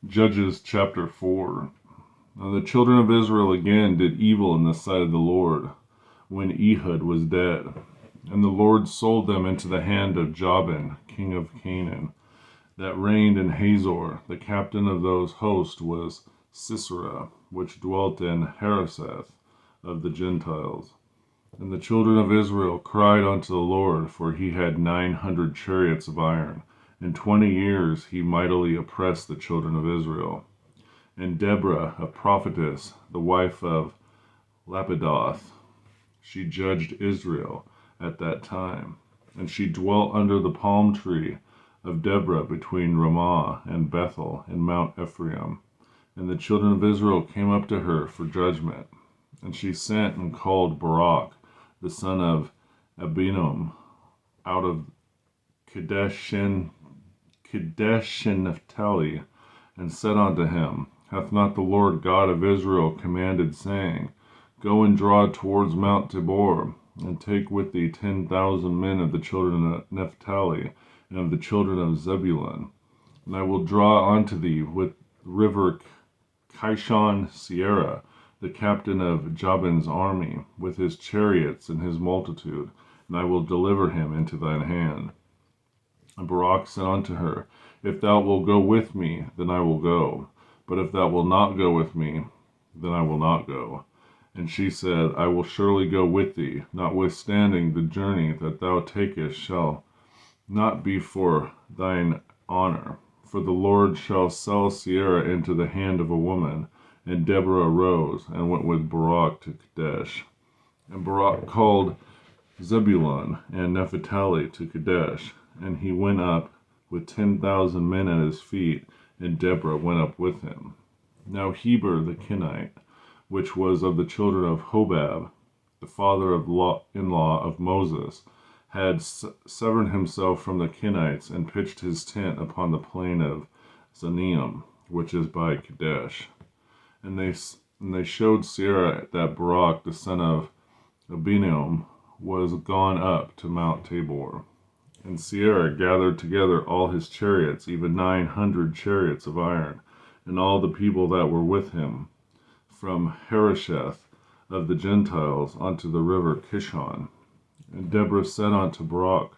Judges chapter 4. Now the children of Israel again did evil in the sight of the Lord, when Ehud was dead. And the Lord sold them into the hand of Jabin, king of Canaan, that reigned in Hazor. The captain of those hosts was Sisera, which dwelt in Hareseth of the Gentiles. And the children of Israel cried unto the Lord, for he had 900 chariots of iron. In 20 years he mightily oppressed the children of Israel. And Deborah, a prophetess, the wife of Lapidoth, she judged Israel at that time. And she dwelt under the palm tree of Deborah between Ramah and Bethel in Mount Ephraim. And the children of Israel came up to her for judgment. And she sent and called Barak, the son of Abinoam, out of Kadesh and Naphtali, and said unto him, Hath not the Lord God of Israel commanded, saying, Go and draw towards Mount Tabor, and take with thee 10,000 men of the children of Naphtali, and of the children of Zebulun, and I will draw unto thee with river Kishon Sierra, the captain of Jabin's army, with his chariots and his multitude, and I will deliver him into thine hand. And Barak said unto her, If thou wilt go with me, then I will go. But if thou wilt not go with me, then I will not go. And she said, I will surely go with thee, notwithstanding the journey that thou takest shall not be for thine honor. For the Lord shall sell Sierra into the hand of a woman. And Deborah arose and went with Barak to Kadesh. And Barak called Zebulun and Naphtali to Kadesh, and he went up with 10,000 men at his feet, and Deborah went up with him. Now Heber the Kenite, which was of the children of Hobab, the father-in-law of Moses, had severed himself from the Kenites, and pitched his tent upon the plain of Zaneim, which is by Kadesh. And they showed Sierra that Barak the son of Abinoam was gone up to Mount Tabor. And Sierra gathered together all his chariots, even 900 chariots of iron, and all the people that were with him, from Harosheth of the Gentiles unto the river Kishon. And Deborah said unto Barak,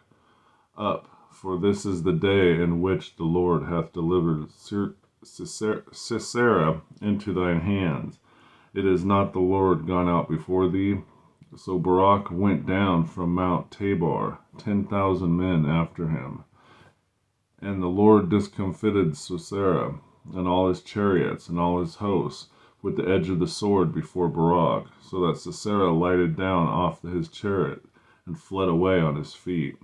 Up, for this is the day in which the Lord hath delivered Sisera into thine hands. It is not the Lord gone out before thee? So Barak went down from Mount Tabor, 10,000 men after him. And the Lord discomfited Sisera, and all his chariots, and all his hosts, with the edge of the sword before Barak, so that Sisera lighted down off his chariot, and fled away on his feet.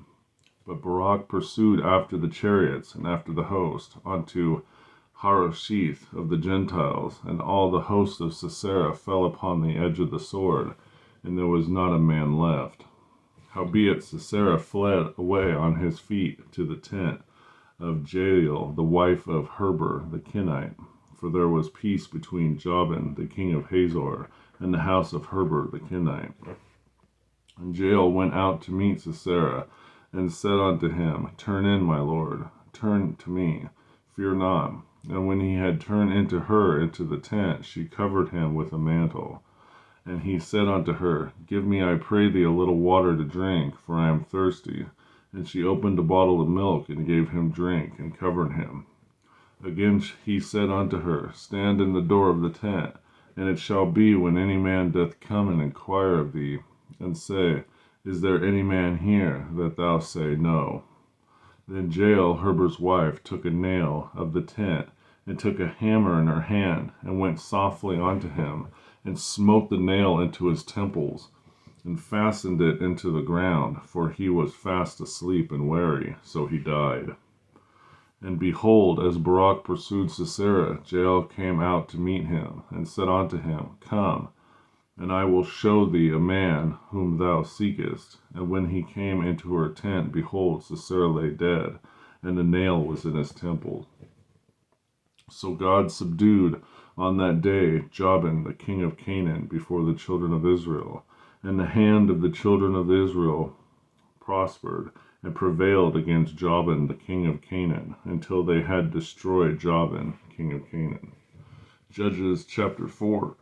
But Barak pursued after the chariots, and after the host, unto Harosheth of the Gentiles, and all the host of Sisera fell upon the edge of the sword, and there was not a man left. Howbeit Sisera fled away on his feet to the tent of Jael, the wife of Heber the Kenite, for there was peace between Jabin, the king of Hazor, and the house of Heber the Kenite. And Jael went out to meet Sisera, and said unto him, Turn in, my lord, turn to me, fear not. And when he had turned into her into the tent, she covered him with a mantle. And he said unto her, Give me, I pray thee, a little water to drink, for I am thirsty. And she opened a bottle of milk, and gave him drink, and covered him. Again he said unto her, Stand in the door of the tent, and it shall be, when any man doth come and inquire of thee, and say, Is there any man here? That thou say, No. Then Jael, Heber's wife, took a nail of the tent, and took a hammer in her hand, and went softly unto him, and smote the nail into his temples, and fastened it into the ground, for he was fast asleep and weary, so he died. And behold, as Barak pursued Sisera, Jael came out to meet him, and said unto him, Come, and I will show thee a man whom thou seekest. And when he came into her tent, behold, Sisera lay dead, and the nail was in his temple. So God subdued on that day Jabin, the king of Canaan, before the children of Israel. And the hand of the children of Israel prospered, and prevailed against Jabin, the king of Canaan, until they had destroyed Jabin, king of Canaan. Judges chapter 4.